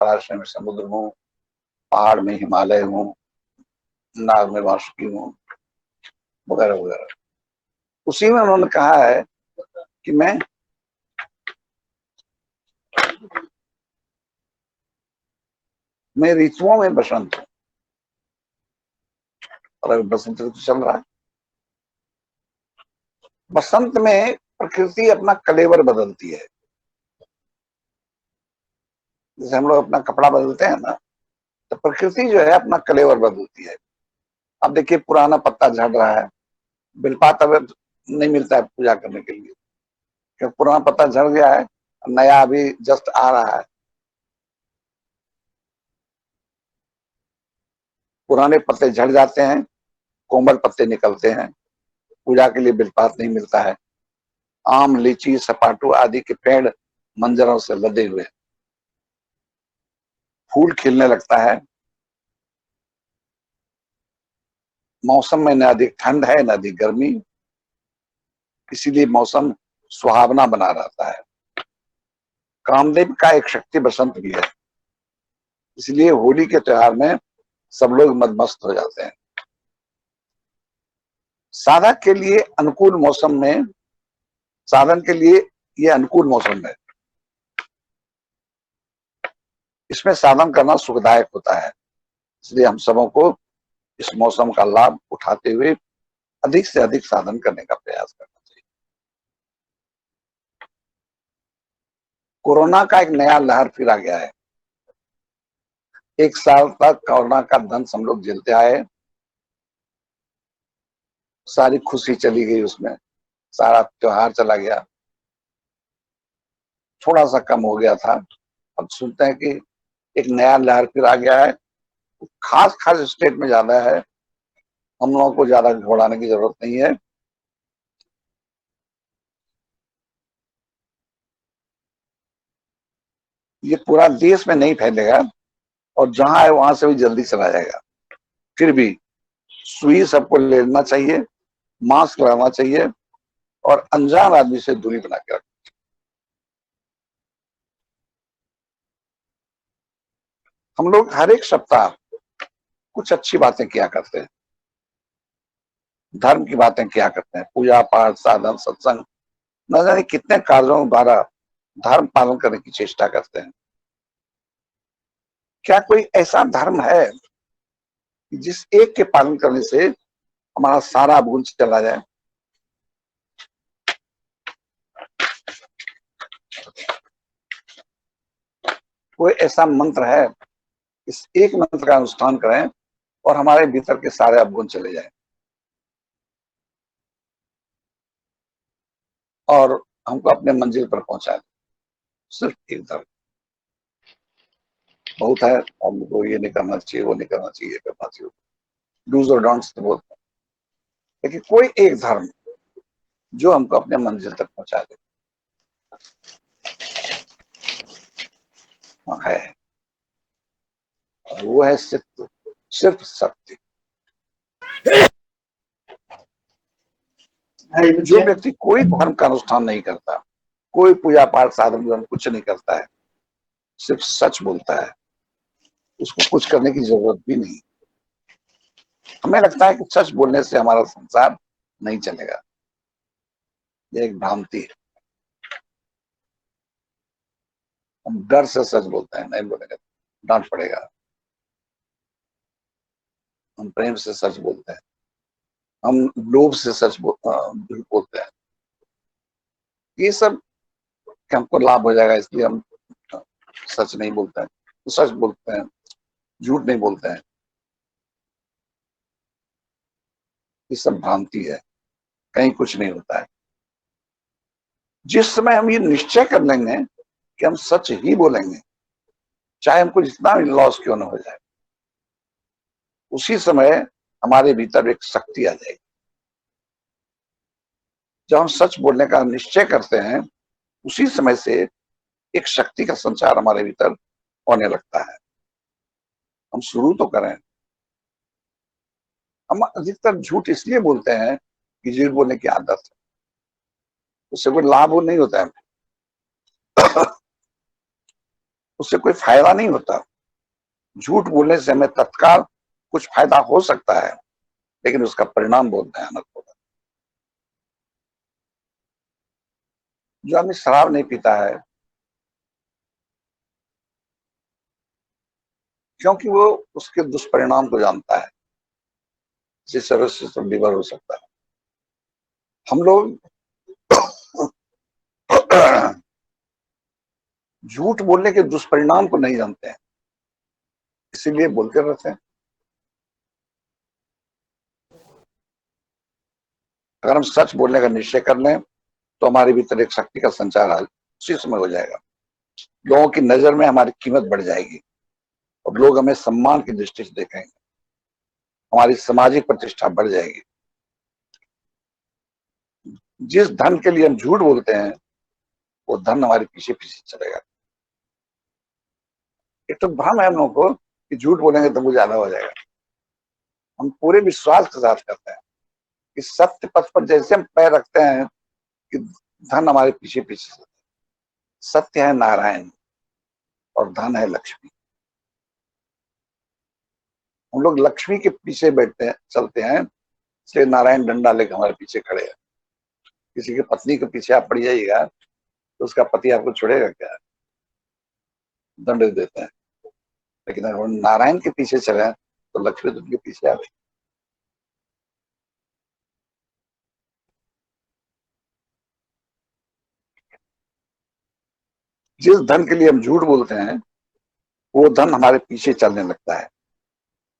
धराशय में समुद्र हूँ, पहाड़ में हिमालय हूँ, नाग में वासुकी हूँ, वगैरह वगैरह। उसी में उन्होंने कहा है कि मैं ऋतुओं में बसंत हूँ। और अभी बसंत ऋतु चल रहा है। बसंत में प्रकृति अपना कलेवर बदलती है। जैसे हम लोग अपना कपड़ा बदलते हैं ना, तो प्रकृति जो है अपना कलेवर बदलती है। अब देखिए, पुराना पत्ता झड़ रहा है, बेलपात अब नहीं मिलता है पूजा करने के लिए, क्योंकि पुराना पत्ता झड़ गया है, नया अभी जस्ट आ रहा है। पुराने पत्ते झड़ जाते हैं, कोमल पत्ते निकलते हैं, पूजा के लिए बेलपात नहीं मिलता है। आम, लीची, सपाटू आदि के पेड़ मंजरों से लदे हुए, फूल खिलने लगता है। मौसम में न अधिक ठंड है न अधिक गर्मी, इसीलिए मौसम सुहावना बना रहता है। कामदेव का एक शक्ति बसंत भी है, इसलिए होली के त्योहार में सब लोग मदमस्त हो जाते हैं। साधक के लिए अनुकूल मौसम में, साधन के लिए ये अनुकूल मौसम है। इसमें साधन करना सुखदायक होता है, इसलिए हम सबों को इस मौसम का लाभ उठाते हुए अधिक से अधिक साधन करने का प्रयास करना चाहिए। कोरोना का एक नया लहर फिर आ गया है। एक साल तक कोरोना का दंश हम लोग झेलते आए, सारी खुशी चली गई, उसमें सारा त्योहार चला गया, थोड़ा सा कम हो गया था। अब सुनते हैं कि एक नया लहर फिर आ गया है। खास खास स्टेट में ज्यादा है, हम लोगों को ज्यादा घबराने की जरूरत नहीं है। ये पूरा देश में नहीं फैलेगा, और जहां है वहां से भी जल्दी चला जाएगा। फिर भी सुई सबको लेना चाहिए, मास्क लगाना चाहिए, और अनजान आदमी से दूरी बना के रखना। हम लोग हर एक सप्ताह कुछ अच्छी बातें किया करते हैं, धर्म की बातें किया करते हैं, पूजा पाठ, साधन, सत्संग, न जाने कितने कार्यों द्वारा धर्म पालन करने की चेष्टा करते हैं। क्या कोई ऐसा धर्म है जिस एक के पालन करने से हमारा सारा अवगुण चला जाए? कोई ऐसा मंत्र है, इस एक मंत्र का अनुष्ठान करें और हमारे भीतर के सारे अवगुण चले जाएं, और हमको अपने मंजिल पर पहुंचा दे? सिर्फ एक धर्म बहुत है। हमको ये नहीं करना चाहिए, वो नहीं करना चाहिए, करना चाहिए, डूज और डोंट्स तो बहुत है, लेकिन कोई एक धर्म जो हमको अपने मंजिल तक पहुंचा दे है, और वो है सिर्फ सत्य। जो व्यक्ति कोई धर्म का अनुष्ठान नहीं करता, कोई पूजा पाठ साधन कुछ नहीं करता है, सिर्फ सच बोलता है, उसको कुछ करने की जरूरत भी नहीं। हमें लगता है कि सच बोलने से हमारा संसार नहीं चलेगा, ये एक भ्रांति है। हम डर से सच बोलते हैं, नहीं बोलेंगे डांट पड़ेगा। हम प्रेम से सच बोलते हैं, हम लोभ से सच बोलते हैं। ये सब कि हमको लाभ हो जाएगा इसलिए हम सच नहीं बोलते हैं, तो सच बोलते हैं, झूठ नहीं बोलते हैं। ये सब भ्रांति है, कहीं कुछ नहीं होता है। जिस समय हम ये निश्चय कर लेंगे कि हम सच ही बोलेंगे, चाहे हमको जितना भी लॉस क्यों ना हो जाए, उसी समय हमारे भीतर एक शक्ति आ जाएगी। जब हम सच बोलने का निश्चय करते हैं, उसी समय से एक शक्ति का संचार हमारे भीतर होने लगता है। हम शुरू तो करें। हम अधिकतर झूठ इसलिए बोलते हैं कि झूठ बोलने की आदत है, उससे कोई लाभ नहीं होता है। उससे कोई फायदा नहीं होता। झूठ बोलने से हमें तत्काल कुछ फायदा हो सकता है, लेकिन उसका परिणाम बहुत भयानक होगा। जो आदमी शराब नहीं पीता है क्योंकि वो उसके दुष्परिणाम को जानता है, जिस तरह से लीवर हो सकता है। हम लोग झूठ बोलने के दुष्परिणाम को नहीं जानते हैं, इसीलिए बोलते रहते हैं। अगर हम सच बोलने का निश्चय कर लें तो हमारे भीतर एक शक्ति का संचार आज उसी समय हो जाएगा। लोगों की नजर में हमारी कीमत बढ़ जाएगी और लोग हमें सम्मान की दृष्टि से देखेंगे। हमारी सामाजिक प्रतिष्ठा बढ़ जाएगी। जिस धन के लिए हम झूठ बोलते हैं वो धन हमारे पीछे पीछे चलेगा। एक तो भ्रम है हम लोगों को कि झूठ बोलेंगे तो वो ज्यादा हो जाएगा। हम पूरे विश्वास के साथ करते हैं कि सत्य पथ पर जैसे हम पैर रखते हैं कि धन हमारे पीछे पीछे चलता है। सत्य है नारायण और धन है लक्ष्मी। हम लोग लक्ष्मी के पीछे बैठते हैं, चलते हैं, इसलिए नारायण डंडा लेकर हमारे पीछे खड़े हैं। किसी की पत्नी के पीछे आप पड़ जाइएगा तो उसका पति आपको छोड़ेगा क्या? दंड देते हैं। लेकिन अगर नारायण के पीछे चले तो लक्ष्मी तो उनके पीछे आ गई। जिस धन के लिए हम झूठ बोलते हैं वो धन हमारे पीछे चलने लगता है।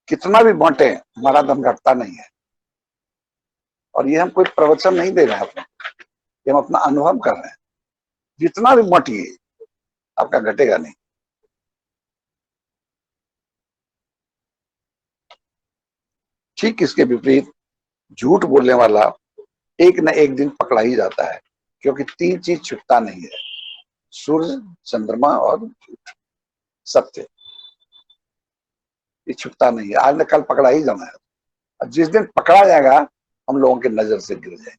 कितना भी बांटे हमारा धन घटता नहीं है। और ये हम कोई प्रवचन नहीं दे रहे हैं अपने, ये हम अपना अनुभव कर रहे हैं। जितना भी बांटिए आपका घटेगा नहीं। ठीक इसके विपरीत झूठ बोलने वाला एक न एक दिन पकड़ा ही जाता है, क्योंकि तीन चीज छुटता नहीं है: सूर्य, चंद्रमा और झूठ, सत्य। ये छुटता नहीं है, आज न कल पकड़ा ही जाना है। और जिस दिन पकड़ा जाएगा हम लोगों की नजर से गिर जाए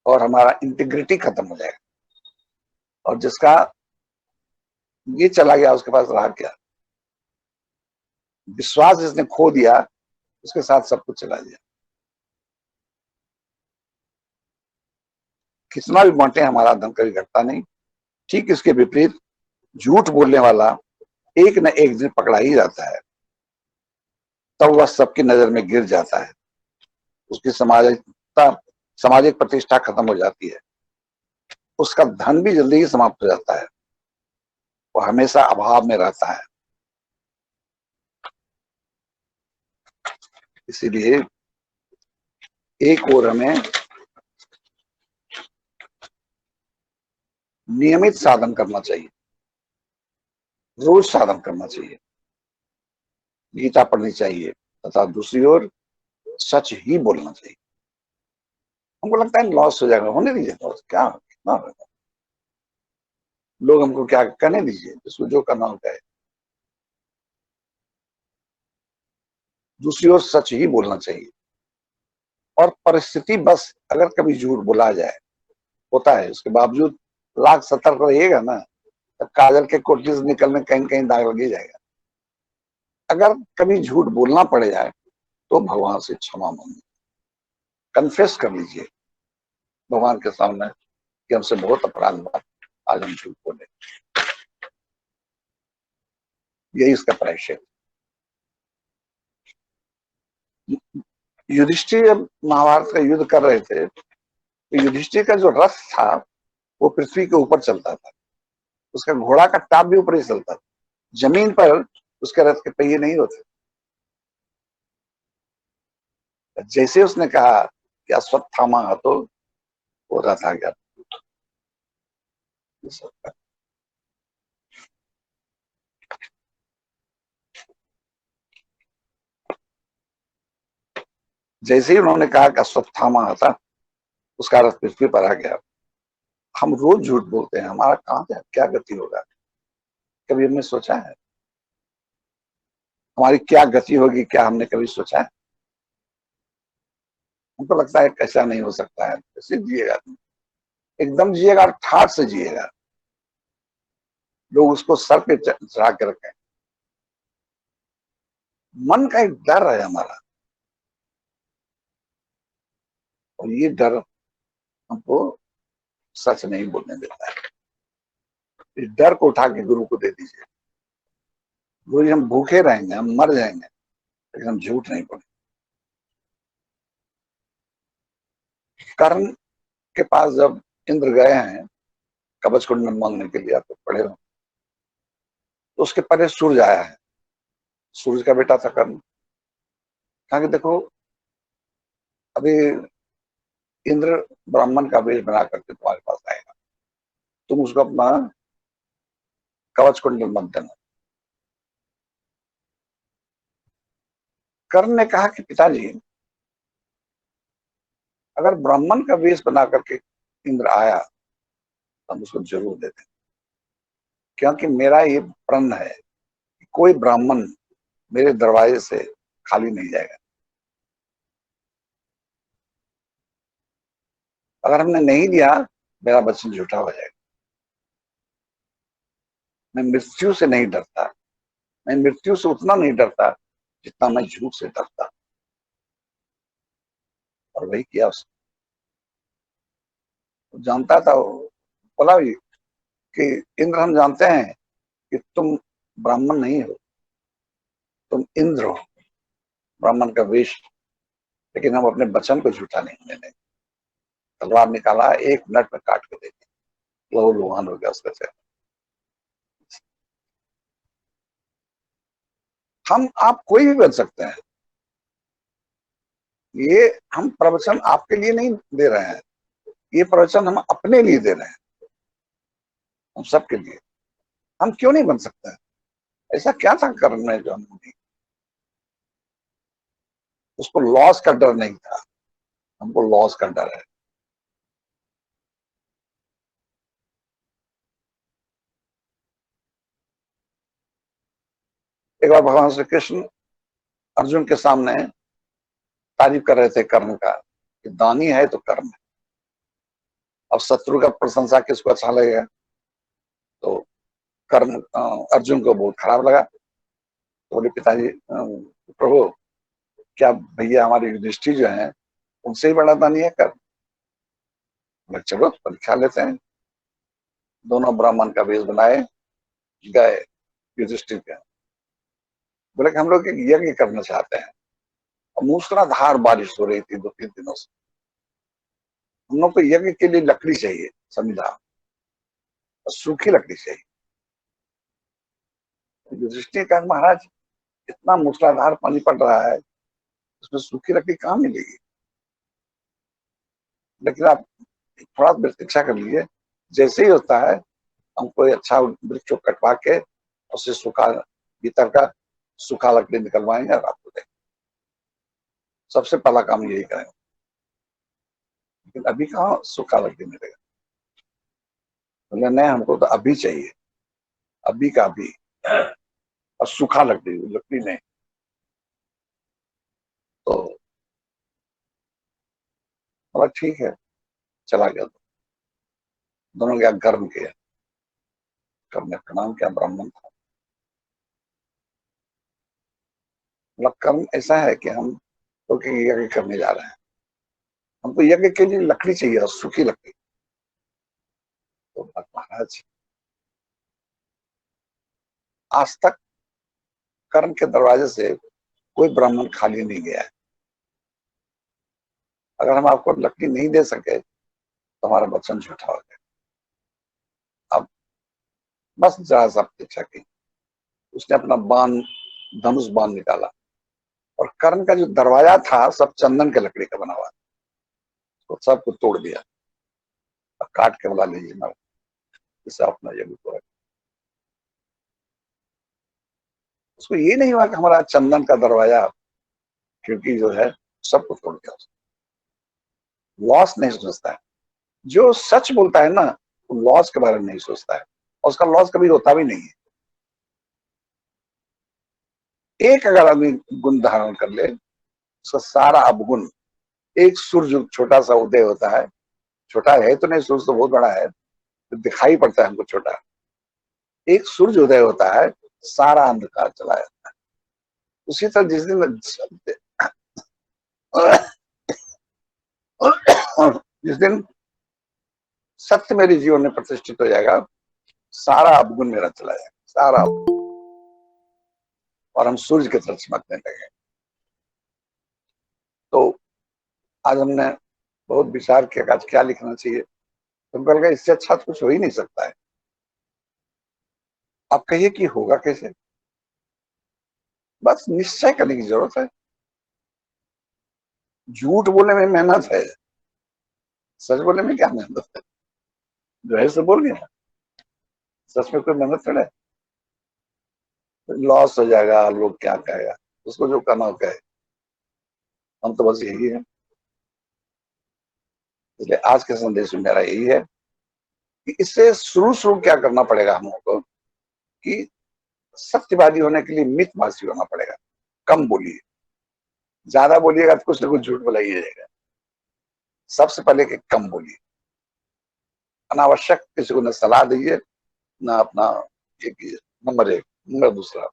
और हमारा इंटीग्रिटी खत्म हो जाएगा। और जिसका ये चला गया उसके पास रहा क्या? विश्वास जिसने खो दिया उसके साथ सब कुछ चला गया। कितना भी बांटे हमारा धन कभी घटता नहीं। ठीक इसके विपरीत झूठ बोलने वाला एक न एक दिन पकड़ा ही जाता है, तब वह सबकी नजर में गिर जाता है। उसकी सामाजिक प्रतिष्ठा खत्म हो जाती है। उसका धन भी जल्दी ही समाप्त हो जाता है। वो हमेशा अभाव में रहता है। इसीलिए एक ओर हमें नियमित साधन करना चाहिए, रोज साधन करना चाहिए, गीता पढ़नी चाहिए, तथा दूसरी ओर सच ही बोलना चाहिए। हमको लगता है लॉस हो जाएगा, होने दीजिए लॉस, क्या कितना होगा, लोग हमको क्या करने दीजिए, जिसको जो करना होता है। दूसरी ओर सच ही बोलना चाहिए। और परिस्थिति बस अगर कभी झूठ बोला जाए, होता है, उसके बावजूद लाख सतर्क रहिएगा ना, तब काजल के कोठरी से निकलने कहीं कहीं दाग लग ही जाएगा। अगर कभी झूठ बोलना पड़ जाए तो भगवान से क्षमा मांगिए, कन्फेस कर लीजिए भगवान के सामने कि हमसे बहुत अपराध हुआ, आज हम झूठ बोले। यही इसका प्रायश्चित। युधिष्ठिर जब महाभारत का युद्ध कर रहे थे तो युधिष्ठिर का जो रथ था वो पृथ्वी के ऊपर चलता था। उसका घोड़ा का टाप भी ऊपर ही चलता था, जमीन पर उसके रथ के पहिए नहीं होते। जैसे उसने कहा कि अश्वत्थामा हतो, वो रथ आ गया। जैसे ही उन्होंने कहा कि अश्वत्थामा था, उसका रथ पृथ्वी पर आ गया। हम रोज झूठ बोलते हैं, हमारा कहाँ से क्या गति होगा? कभी हमने सोचा है हमारी क्या गति होगी? क्या हमने कभी सोचा है? हमको लगता है कैसा नहीं हो सकता है। कैसे जिएगा? एकदम जिएगा और ठाठ से जिएगा। लोग उसको सर पे चढ़ा के रखें। मन का एक डर है हमारा, और ये डर हमको सच नहीं बोलने देता है। इस डर को उठा के गुरु को दे दीजिए। गुरु जी, हम भूखे रहेंगे, हम मर जाएंगे, लेकिन हम झूठ नहीं बोलेंगे। कर्ण के पास जब इंद्र गए हैं कवच कुंडल मांगने के लिए, आप तो पढ़े हो, तो उसके पहले सूर्य आया है। सूर्य का बेटा था कर्ण। कहा कि देखो, अभी इंद्र ब्राह्मण का वेश बना करके तुम्हारे पास आएगा, तुम उसको अपना कवच कुंडल मत देना। कर्ण ने कहा कि पिताजी, अगर ब्राह्मण का वेश बना करके इंद्र आया तो हम उसको जरूर दे दें, क्योंकि मेरा ये प्रण है कि कोई ब्राह्मण मेरे दरवाजे से खाली नहीं जाएगा। अगर हमने नहीं दिया, मेरा वचन झूठा हो जाएगा। मैं मृत्यु से नहीं डरता, मैं मृत्यु से उतना नहीं डरता जितना मैं झूठ से डरता। और वही किया उसने। जानता था वो, बोला भी कि इंद्र, हम जानते हैं कि तुम ब्राह्मण नहीं हो, तुम इंद्र हो, ब्राह्मण का वेश, लेकिन हम अपने वचन को झूठा नहीं होने देंगे। तलवार निकाला, 1 मिनट में काट के दे दी, लहू लुहान हो गया उसका चेहरा। हम आप कोई भी बन सकते हैं। ये हम प्रवचन आपके लिए नहीं दे रहे हैं, ये प्रवचन हम अपने लिए दे रहे हैं, हम सबके लिए। हम क्यों नहीं बन सकते हैं? ऐसा क्या था कर्म में जो हम नहीं? उसको लॉस का डर नहीं था, हमको लॉस का डर है। एक बार भगवान श्री कृष्ण अर्जुन के सामने तारीफ कर रहे थे कर्ण का, कि दानी है तो कर्म है। अब शत्रु का प्रशंसा किसको अच्छा लगेगा? तो कर्ण अर्जुन को बहुत खराब लगा। तो बोले, पिताजी, प्रभु, क्या भैया हमारे युधिष्ठिर जो है उनसे ही बड़ा दानी है कर्ण? बोले, चलो परीक्षा लेते हैं। दोनों ब्राह्मण का वेश बनाए, गए युधिष्ठिर के। बोले कि हम लोग एक यज्ञ करना चाहते हैं, और मूसलाधार बारिश हो रही थी 2-3 दिनों से। हम लोग को यज्ञ के लिए लकड़ी चाहिए, समझा, और सूखी लकड़ी चाहिए। युधिष्ठिर कहा, महाराज, इतना मूसलाधार पानी पड़ रहा है, उसमें सूखी लकड़ी कहाँ मिलेगी? लेकिन आप थोड़ा प्रतीक्षा कर लीजिए, जैसे ही होता है हम कोई अच्छा वृक्ष को कटवा के उसे सूखा, भीतर का सूखा लकड़ी निकलवाएंगे और आपको देंगे। सबसे पहला काम यही करेंगे। लेकिन अभी कहाँ सूखा लकड़ी मिलेगा? बोले, नहीं, हमको तो अभी चाहिए, अभी का अभी, और सूखा लकड़ी, लकड़ी नहीं। तो बोला, ठीक है, चला गया। तो दोनों गया, कर्म किया। कर्म ने प्रणाम किया, ब्राह्मण था। मतलब कर्म ऐसा है कि हम तो यज्ञ करने जा रहे हैं, हमको यज्ञ के लिए लकड़ी चाहिए, और सूखी लकड़ी। तो महाराज, आज तक कर्म के दरवाजे से कोई ब्राह्मण खाली नहीं गया है। अगर हम आपको लकड़ी नहीं दे सके तो हमारा वचन झूठा हो गया। अब बस जरा सा प्रतीक्षा की। उसने अपना बाण, धनुष बाण निकाला, और कर्ण का जो दरवाजा था सब चंदन के लकड़ी का बना हुआ, तो सबको तोड़ दिया और काट के बोला, लीजिए ना, इसे अपना यज्ञ को। उसको ये नहीं हुआ कि हमारा चंदन का दरवाजा, खिड़की जो है, सबको तोड़ दिया। लॉस नहीं सोचता है। जो सच बोलता है ना, वो लॉस के बारे में नहीं सोचता है, और उसका लॉस कभी होता भी नहीं है। एक अगर आदमी गुण धारण कर ले, उसका सारा अवगुण, एक सूर्य छोटा सा उदय होता है, छोटा है तो नहीं, सूर्य तो बहुत बड़ा है, तो दिखाई पड़ता है हमको छोटा, एक सूरज उदय होता है, सारा अंधकार चला जाता है। उसी तरह जिस दिन सत्य मेरे जीवन में प्रतिष्ठित हो जाएगा, सारा अवगुण मेरा चला जाएगा, सारा, और हम सूर्य की तरफ चमकने लगे। तो आज हमने बहुत विचार किया आज क्या लिखना चाहिए, तो कल का इससे अच्छा तो कुछ हो ही नहीं सकता है। आप कहिए कि होगा कैसे? बस निश्चय करने की जरूरत है। झूठ बोलने में मेहनत है, सच बोलने में क्या मेहनत है? जो है सो बोल गया, सच में कोई मेहनत थोड़ा है। लॉस हो जाएगा, लोग क्या कहेगा, उसको जो करना हो कहे, हम तो बस यही है। इसलिए आज के संदेश में मेरा यही है कि इससे शुरू शुरू क्या करना पड़ेगा हम लोगों को कि सत्यवादी होने के लिए मितभाषी होना पड़ेगा। कम बोलिए, ज्यादा बोलिएगा तो कुछ ना कुछ झूठ बोला ही जाएगा। सबसे पहले कि कम बोलिए, अनावश्यक किसी को न सलाह दीजिए, ना अपना ये कीजिए। नंबर एक। नंबर दूसरा,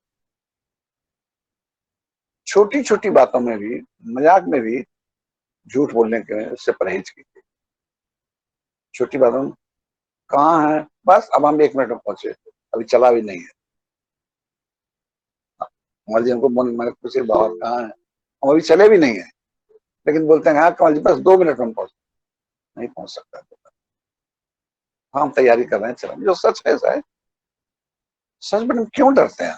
छोटी छोटी बातों में भी, मजाक में भी झूठ बोलने के से परहेज कीजिए। छोटी बातों में, कहाँ है, बस अब हम 1 मिनट में पहुंचे, अभी चला भी नहीं है। कमल जी हमको मैंने पूछे बाबा कहाँ है, हम अभी चले भी नहीं है, लेकिन बोलते हैं हाँ कमल जी बस 2 मिनट में पहुंच, नहीं पहुंच सकता। हाँ हम तैयारी कर रहे हैं, चलो। जो सच है ऐसा है। सच में हम क्यों डरते हैं?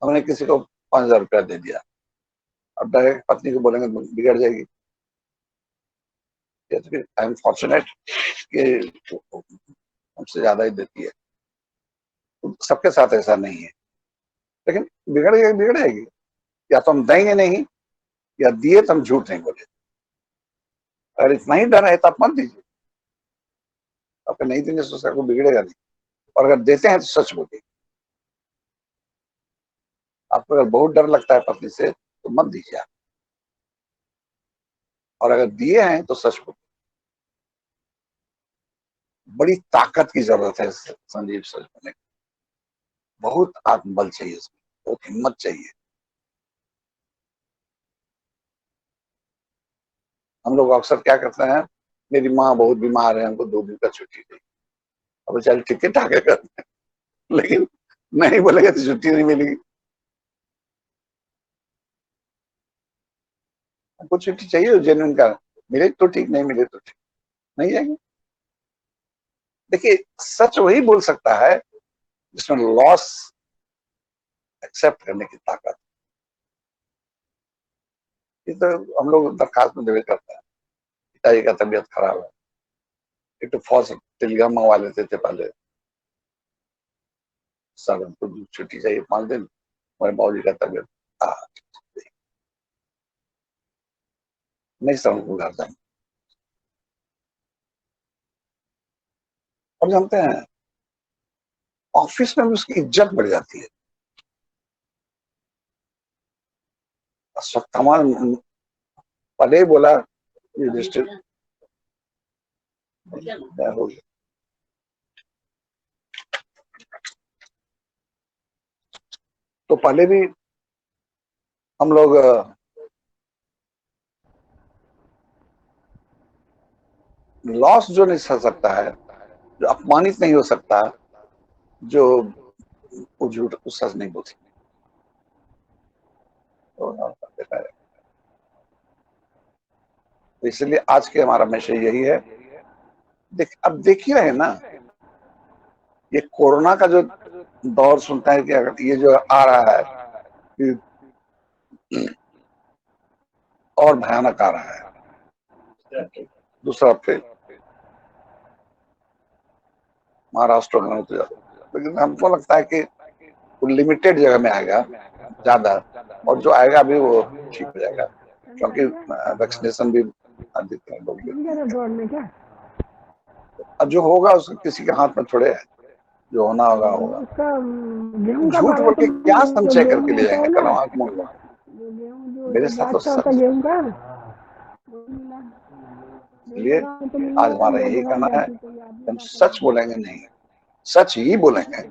हमने किसी को 5,000 रुपया दे दिया, अब डायरेक्ट पत्नी को बोलेंगे बिगड़ जाएगी। आई एम फॉर्चुनेट कि हमसे ज्यादा ही देती है, तो सबके साथ ऐसा नहीं है, लेकिन बिगड़ जाएगी, बिगड़ जाएगी। या तो हम देंगे नहीं, या दिए तो हम झूठ नहीं बोले। अगर इतना ही डर है तो आप मत दीजिए। आपको नहीं देंगे तो को बिगड़ेगा नहीं, और अगर देते हैं तो सच बोलिए। आपको अगर बहुत डर लगता है पत्नी से तो मत दीजिए आप, और अगर दिए हैं तो सच बोलिए। बड़ी ताकत की जरूरत है संजीव, सच बोलने की बहुत आत्मबल चाहिए, इसमें बहुत हिम्मत चाहिए। हम लोग अक्सर क्या करते हैं, मेरी माँ बहुत बीमार है, हमको 2 दिन का छुट्टी चाहिए। अब चल टिकट आगे करते हैं, लेकिन नहीं बोलेगा तो छुट्टी नहीं मिलेगी। हमको छुट्टी चाहिए जेन्युइन का, मिले तो ठीक, नहीं मिले तो ठीक, नहीं जाएंगे। देखिए, सच वही बोल सकता है जिसमें लॉस एक्सेप्ट करने की ताकत। ये तो हम लोग दरखास्त में देवे करते हैं, पिताजी का तबीयत खराब है, एक तो फौज टेलीग्राम मंगवा लेते थे पहले, सर हमको छुट्टी चाहिए 5 दिन, हमारे बाबूजी का तबीयत, हाँ, नहीं सर हमको घर जाना। और जानते हैं, ऑफिस में भी उसकी इज्जत बढ़ जाती है। अश्वत्थामा पहले ही बोला युधिष्ठिर, हो गया। तो पहले भी हम लोग लॉस जो नहीं सह सकता है, जो अपमानित नहीं हो सकता, जो वो झूठ वो सच नहीं बोल सकता। तो इसलिए आज के हमारा मैसेज यही है। अब देख ही रहे ना, ये कोरोना का जो दौर सुनता है कि अगर ये जो आ रहा है कि और भयानक आ रहा है, दूसरा फेज महाराष्ट्र में होते जाता, लेकिन हमको लगता है कि वो लिमिटेड जगह में आएगा ज्यादा, और जो आएगा अभी वो ठीक हो जाएगा, क्योंकि वैक्सीनेशन भी अधिक लोग लेते हैं। अब जो होगा उसको किसी के हाथ में थोड़े है, जो होना होगा होगा। उसका गेहूं का झूठ बात है, बोल के क्या जो संचय गेहूं करके ले होता जाएंगे, है कल ना, आंख मूंद लो। जो गेहूं जो मेरे सब साथ तो बादशाह होता है सच, गेहूं का, वो मिला। इसलिए आज हमारा यही कहना है, हम सच बोलेंगे, नहीं सच ही बोलेंगे।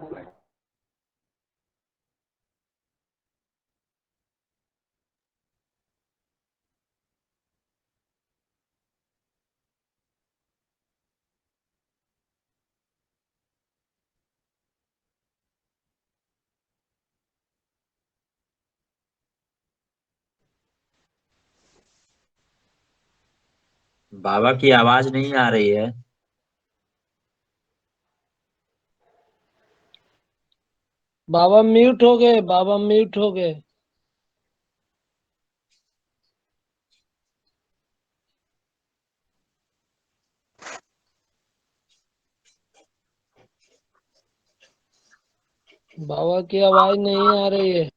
बाबा की आवाज नहीं आ रही है। बाबा म्यूट हो गए, बाबा म्यूट हो गए। बाबा की आवाज नहीं आ रही है।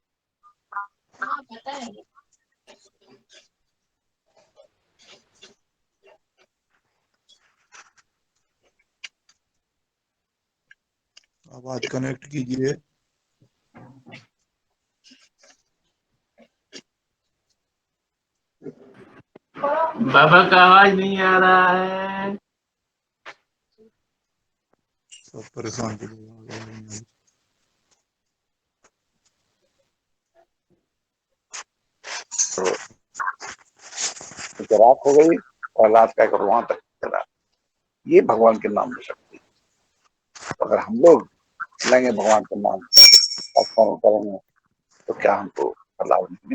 आवाज कनेक्ट कीजिए। बाबा का आवाज नहीं आ रहा है। सब परेशान कर दिया। तो रात हो गई और रात का वहां तक चला। ये भगवान के नाम में शक्ति। तो अगर हम लोग लेंगे भगवान का नाम और कर्म करेंगे तो क्या हमको लाभ नहीं